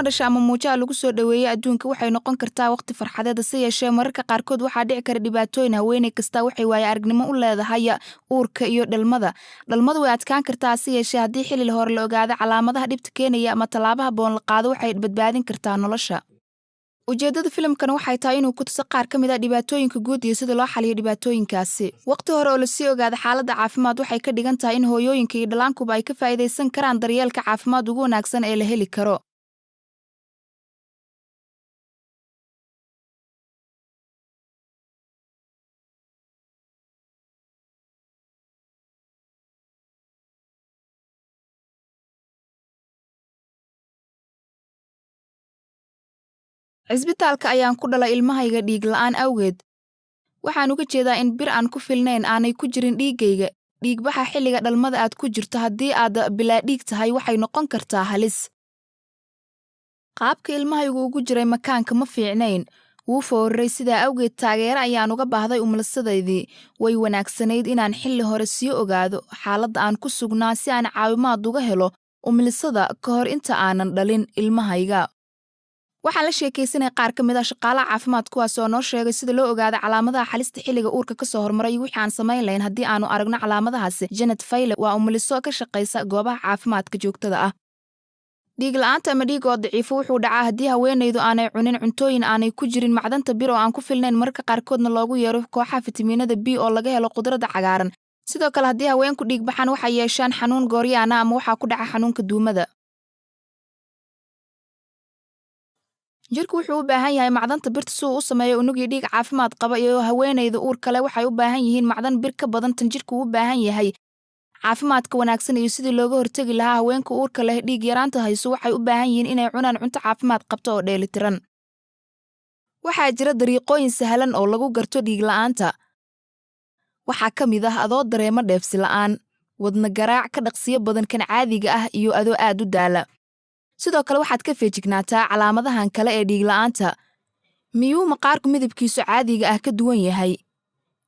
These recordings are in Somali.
dhasha ama muujaha lagu soo dhaweeyay adduunka waxay noqon kartaa waqti farxadeed si yeeshee mararka qaarkood waxaa dhici kara dhibaatooyin haweeney kasta waxay waaye aragnimo u leedahay uurka iyo dhalmada. Dhalmadu way adkaan kartaa si yeeshee haddii xilli hore la ogaado calaamadaha dhibta keenaya ama tallaabo habboon la qaado waxay badbaadin kartaa nolosha. Ujeedada filimkan waxay tahay inuu ku tuso qaar ka mid ah dhibaatooyinka guud iyo sida loo xaliyo dhibaatooyinkaasi. Waqti hore oo la sii ogaado xaaladda caafimaad waxay ka dhigan tahay in hooyooyinka iyo dhallaankuba ay ka faa'iideysan karaan daryeelka caafimaad ugu wanaagsan ee la heli karo. Cisbitaalka ayaan ku dhalay ilmahayga dhiig la'aan awgeed. Waxaan uga jeedaa in bir aan ku filnayn aanay ku jirin dhiigayga. Dhiigbaxa xilliga dhalmada aad ku jirto haddii aad bilaa dhiig tahay waxay noqon kartaa halis. Qaabka ilmahaygu ugu jiray makaanka ma fiicnayn. Wuu fooraray sidaa awgeed taageero ayaan uga baahday umulsadaydii. Way wanaagsanayd inaan xilli hore sii ogaado xaaladda aan ku sugnaa si aan caawimaad uga helo umulsada ka hor inta aanan dhalin ilmahayga. Waxaan la sheekaysanay qaar ka mid ah shaqaalaha caafimaad kuwaas oo noo sheegay sida loo ogaado calaamadaha halista xilliga uurka ka soo hormaray wixii aan samayn lahayn haddii aanu aragno calaamadahaasi. Janet Fayle waa umuliso ka shaqaysa goobaha caafimaadka joogtada ah. Dhiig la'aanta ama dhiig oo daciifo wuxuu dhacaa haddii haweeneydu aanay cunin cuntooyin aanay ku jirin macdanta bir oo aan ku filnayn marka qaarkoodna loogu yeero kooxaha fitamiinada B oo laga helo khudradda cagaaran. Sidoo kale haddii haweenku dhiig baxaan waxay yeeshaan xanuun gooryaana ama waxaa ku dhaca xanuunka duumada. Jirku wuxuu u baahan yahay macdanta birta si uu u sameeyo unug iyo dhiig caafimaad qaba iyo haweeneyda uur kale waxay u baahan yihiin macdan bir ka badan tan jirku u baahan yahay. Caafimaadka wanaagsan iyo sidii looga hortagi lahaa haweenka uurka leh dhiig yaraanta hayso waxay u baahan yihiin inay cunaan cunto caafimaad qabta oo dheelitiran. Waxaa jira dariiqooyin sahlan oo lagu garto dhiig la'aanta. Waxaa ka mid ah adoo dareema dheefsi la'aan, wadna garaac ka dhaqsiyo badan kan caadiga ah iyo adoo aad u daala. Sidoo kale waxaad ka feejignaataa calaamadahan kale ee dhiig la'aanta. Miyuu maqaarku midabkiisu caadiga ah ka duwan yahay?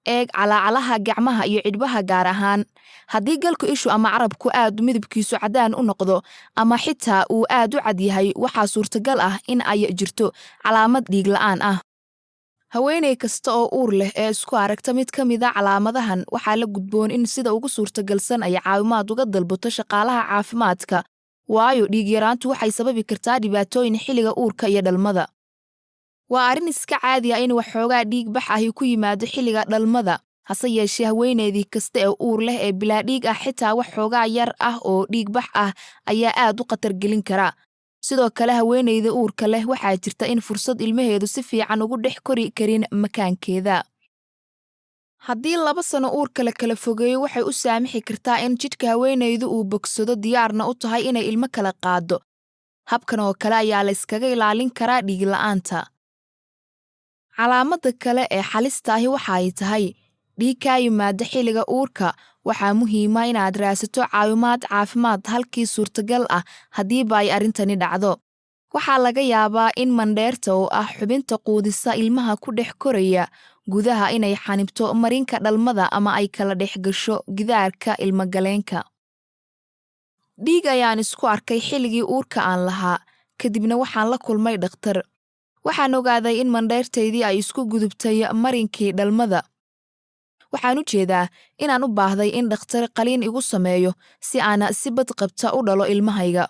Eeg calaacalaha gacmaha iyo cidhbaha gaar ahaan. Haddii galku ishu ama carabku aad midabkiisu caddaan u noqdo ama xitaa uu aad u cad yahay waxaa suurtagal ah in ay jirto calaamad dhiig la'aan ah. Haweeney kasta oo uur leh ee isku aragta mid ka mid ah calaamadahan waxaa la gudboon in sida ugu suurtagalsan ay caawimaad uga dalbato shaqaalaha caafimaadka. Waayo dhiig yaraantu waxay sababi kartaa dhibaatooyin xilliga uurka iyo dhalmada. Waa arrin iska caadi ah in waxoogaa dhiig bax ahi ku yimaado xilliga dhalmada. Hase yeeshee haweeneydii kasta ee uur leh ee bilaa dhiig ah xitaa waxoogaa yar ah oo dhiig bax ah ayaa aad u khatar gelin kara. Sidoo kale haweeneyda uurka leh waxaa jirta in fursad ilmaheedu si fiican ugu dhex kori karin makaankeeda. Haddii 2 sano uurka la kala fogeeyo waxay u saamixi kartaa in jidhka haweeneydu uu bogsado diyaarna u tahay inay ilmo kala qaado. Habkan oo kale ayaa la iskaga ilaalin karaa dhiig la'aanta. Calaamada kale ee halista ahi waxa ay tahay dhiig ka yimaada xilliga uurka. Waxaa muhiim ah inaad raadsato caawimaad caafimaad halkii suurtagal ah haddiiba ay arrintani dhacdo. Waxaa laga yaabaa in mandheerta oo ah xubinta quudisa ilmaha ku dhex koraya gudaha inay xanibto marinka dhalmada ama ay kala dhex gasho gidaarka ilmagaleenka. Dhiig ayaan isku arkay xilligii uurka aan lahaa, kadibna waxaan la kulmay dhakhtar. Waxaan ogaaday in mandheertaydii ay isku gudubtay marinkii dhalmada. Waxaan u jeedaa inaan u baahday in dhakhtar qaliin igu sameeyo si aan si badqabta u dhalo ilmahayga.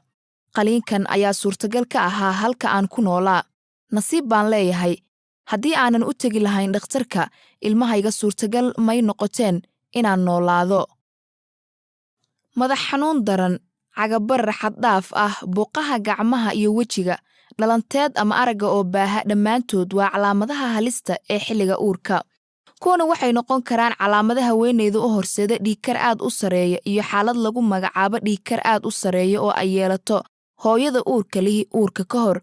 Qaliinkan ayaa suurtagal ka ahaa halka aan ku noolaa. Nasiib baan leeyahay. Haddii aanan u tegi lahayn dhakhtarka, ilmahayga suurtagal may noqoteen inaan noolaado. Madax xanuun daran, cagabar xad dhaaf ah, buuqaha gacmaha iyo wejiga, dhalanteed ama aragga oo baaha dhammaantood waa calaamadaha halista ee xilliga uurka. Kuwana waxay noqon karaan calaamadaha haweeneyda u horseeda dhiigkar aad u sareeya iyo xaalad lagu magacaabo dhiigkar aad u sareeya oo ay yeelato hooyada uurka lihi uurka ka hor.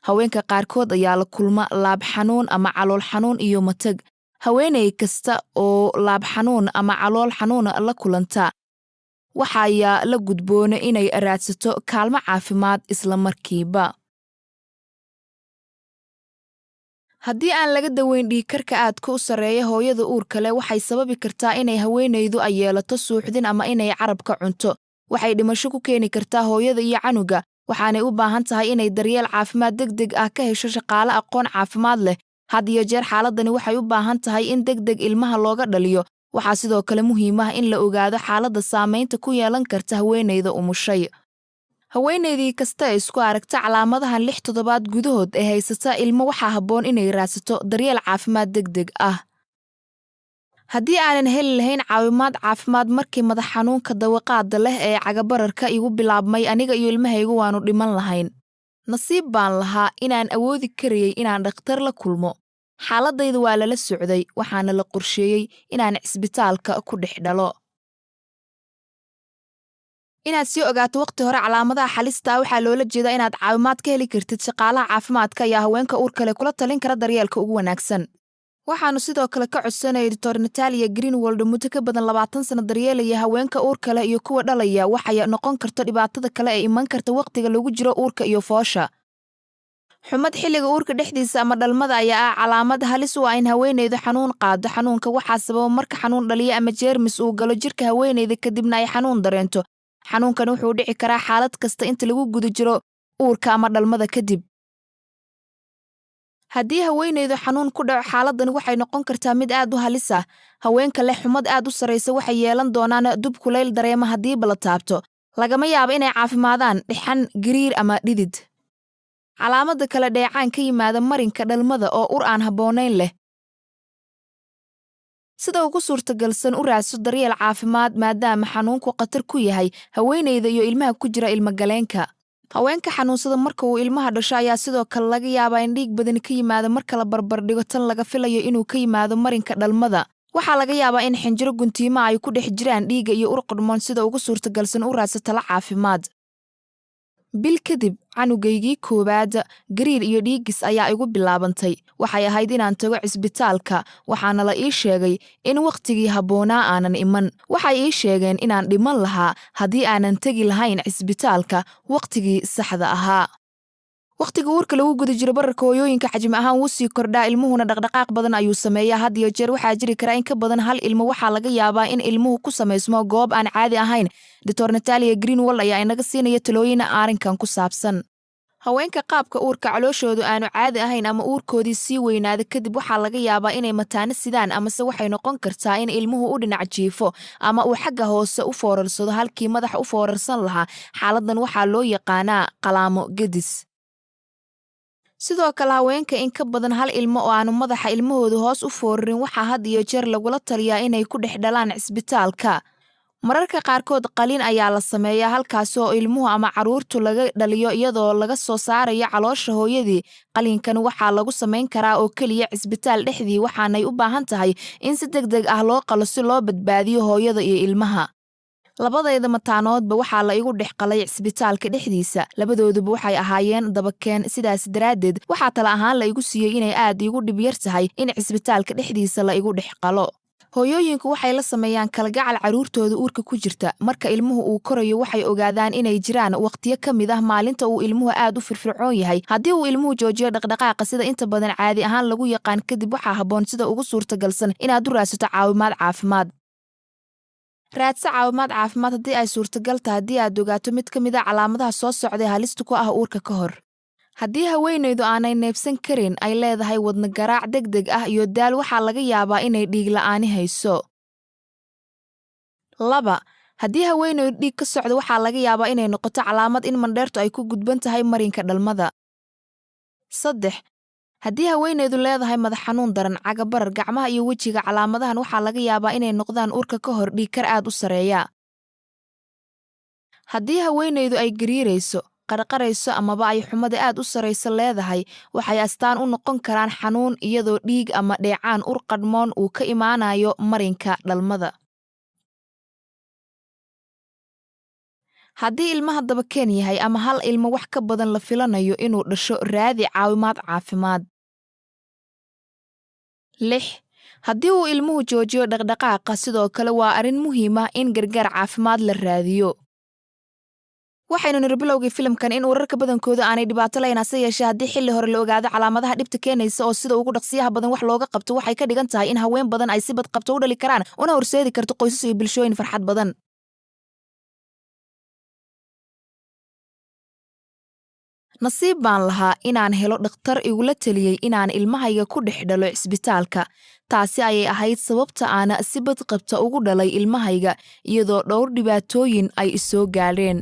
Haweenka qaarkood ayaa la kulma laab xanuun ama calool xanuun iyo matag. Haweeney kasta oo laab xanuun ama calool xanuun la kulanta waxaa la gudboona inay raadsato kaalmo caafimaad isla markiiba. Haddii aan laga daweyn dhiigkarka aadka u sareeya hooyada uurka leh waxay sababi kartaa inay haweeneydu ay yeelato suuxdin ama inay carabka cunto. Waxay dhimasho ku keeni kartaa hooyada iyo canuga. waxaanay u baahan tahay inay daryeel caafimaad degdeg ah ka hesho shaqaale aqoon caafimaad leh. had iyo jeer xaaladani waxay u baahan tahay in degdeg ilmaha looga dhaliyo. waxaa sidoo kale muhiim ah in la ogaado xaaladda saamaynta ku yeelan karta haweenayda umushay. haweenaydii kasta ee isku aragta calaamadahan 6 toddobaad gudahood ee haysata ilmo waxaa habboon inay raadsato daryeel caafimaad degdeg ah. haddii aanan heli lahayn caawimaad caafimaad markii madax xanuunka dawaqaada leh ee cagabararka igu bilaabmay, aniga iyo ilmahaygu waanu dhiman lahayn. nasiib baan lahaa inaan awoodi karayay inaan dhakhtar la kulmo. xaaladayda waa lala socday, waxaana la qorsheeyey inaan cisbitaalka ku dhex dhalo. inaad sii ogaato waqti hore calaamadaha xalista waxaa loola jeedaa inaad caawimaad ka heli kartid shaqaalaha caafimaadka ayaa haweenka uurka leh kula talin kara daryeelka ugu wanaagsan. waxaanu sidoo kale ka codsanayay Dr. Natalia Greenwald muddo ka badan 20 sano daryeelaya haweenka uurka leh iyo kuwa dhalaya waxay noqon karto dhibaatada kale ee iman karta waqtiga lagu jiro uurka iyo foosha. xumad xilliga uurka dhexdiisa ama dhalmada ayaa ah calaamad halis u ah in haweenaydu xanuun qaado. xanuunka waxaa sababa marka xanuun dhaliya ama jeermis uu galo jirka haweenayda kadibna ay xanuun dareento. xanuunkan wuxuu dhici karaa xaalad kasta inta lagu guda jiro uurka ama dhalmada kadib. haddii haweenaydu xanuun ku dhaco, xaaladdan waxay noqon kartaa mid aad u halis ah. haweenka leh xumad aad u sarreysa waxay yeelan doonaan dub kulayl dareema haddiiba la taabto. lagama yaabo inay caafimaadaan dhixan, gariir ama dhidid. calaamada kale dheecaan ka yimaada marinka dhalmada oo ur aan habboonayn leh. sida ugu suurtagalsan u raadso daryeel caafimaad maadaama xanuunku khatar ku yahay haweenayda iyo ilmaha ku jira ilmagaleenka. haweenka xanuunsada marka uu ilmaha dhasho ayaa sidoo kale laga yaabaa in dhiig badan ka yimaado marka la barbardhigo tan laga filayo inuu ka yimaado marinka dhalmada. waxaa laga yaabaa in xinjiro guntiimo ay ku dhex jiraan dhiigga iyo ur qudhmoon. sida ugu suurtagalsan u raadso talo caafimaad. bil kadib, canugaygii koowaad gariir iyo dhiigis ayaa igu bilaabantay. waxay ahayd inaan tago cisbitaalka, waxaana la ii sheegay in waqtigii habboonaa aanan iman. waxay ii sheegeen inaan dhiman lahaa haddii aanan tegi lahayn cisbitaalka waqtigii saxda ahaa. waqtiga uurka lagu guda jiro bararka hooyooyinka xajmi ahaan wuu sii kordhaa, ilmuhuna dhaqdhaqaaq badan ayuu sameeyaa. had iyo jeer waxaa jiri kara in ka badan hal ilmo. waxaa laga yaabaa in ilmuhu ku samaysmo goob aan caadi ahayn. Dr. Natalia Greenwald ayaa inaga siinaya talooyin arrinkan ku saabsan. haweenka qaabka uurka calooshoodu aanu caadi ahayn ama uurkoodii sii weynaada kadib waxaa laga yaabaa inay mataano sidaan, amase waxay noqon kartaa in ilmuhu u dhinac jiifo ama uu xagga hoose u foorarsado halkii madax u foorarsan lahaa. xaaladdan waxaa loo yaqaanaa qalaamo gedis. sidoo kale haweenka in ka badan hal ilmo oo aanu madaxa ilmahoodu hoos u foorarin waxaa had iyo jeer lagula taliyaa inay ku dhex dhalaan cisbitaalka. mararka qaarkood qalin ayaa la sameeyaa halkaas oo ilmuhu ama carruurtu laga dhaliyo iyadoo laga soo saarayo caloosha hooyadii. qalinkan waxaa lagu samayn karaa oo keliya cisbitaal dhexdii, waxaanay u baahan tahay in si degdeg ah loo qalo si loo badbaadiyo hooyada iyo ilmaha. labadayda mataanoodba waxaa la igu dhex qalay cisbitaalka dhexdiisa. labadooduba waxay ahaayeen dabakeen, sidaas daraaddeed waxaa tala ahaan la igu siiyey inay aad igu dhib yar tahay in cisbitaalka dhexdiisa la igu dhex qalo. hooyooyinku waxay la sameeyaan kalgacal carruurtooda uurka ku jirta. marka ilmuhu uu korayo waxay ogaadaan inay jiraan waqtiyo ka mid ah maalinta uu ilmuhu aad u firfircoon yahay. haddii uu ilmuhu joojiyo dhaqdhaqaaqa sida inta badan caadi ahaan lagu yaqaan, kadib waxaa habboon sida ugu suurtagalsan inaad u raadsato caawimaad caafimaad. raadso caawimaad caafimaad haddii ay suurtagal tahay haddii aad ogaato mid ka mid a calaamadaha soo socda ee halista ku ah uurka ka hor. haddii haweenaydu aanay neefsan karin, ay leedahay wadna garaac degdeg ah iyo daal, waxaa laga yaabaa inay dhiig la'aani hayso. 2. haddii haweenaydu dhiig ka socdo, waxaa laga yaabaa inay noqoto calaamad in mandheertu ay ku gudban tahay marinka dhalmada. 3. haddii haweenaydu leedahay madax xanuun daran, cagabarar, gacmaha iyo wejiga, calaamadahan waxaa laga yaabaa inay noqdaan uurka ka hor dhiigkar aad u sareeya. haddii haweenaydu ay gariirayso, qarqarayso amaba ay xumada aad u sarreysa leedahay, waxay astaan u noqon karaan xanuun iyadoo dhiig ama dheecaan ur qadhmoon uu ka imaanayo marinka dhalmada. haddii ilmaha dabakeen yahay ama hal ilmo wax ka badan la filanayo inuu dhasho, raadi caawimaad caafimaad. 6. haddii uu ilmuhu joojiyo dhaqdhaqaaqa, sidoo kale waa arrin muhiim ah in gargaar caafimaad la raadiyo. waxaynu niri bilowgii filimkan in urarka badankooda aanay dhibaato lahayn, hase yeeshee haddii xilli hore la ogaado calaamadaha dhibta keenaysa oo sida ugu dhaqsiyaha badan wax looga qabto, waxay ka dhigan tahay in haween badan ay si badqabto u dhali karaan una horseedi karto qoysas iyo bulshooyin farxad badan. nasiib baan lahaa inaan helo dhakhtar igula taliyey inaan ilmahayga ku dhex dhalo cisbitaalka. Taasi ayay ahayd sababta aan si badqabta ugu dhalay ilmahayga iyadoo dhowr dhibaatooyin ay isoo gaadheen.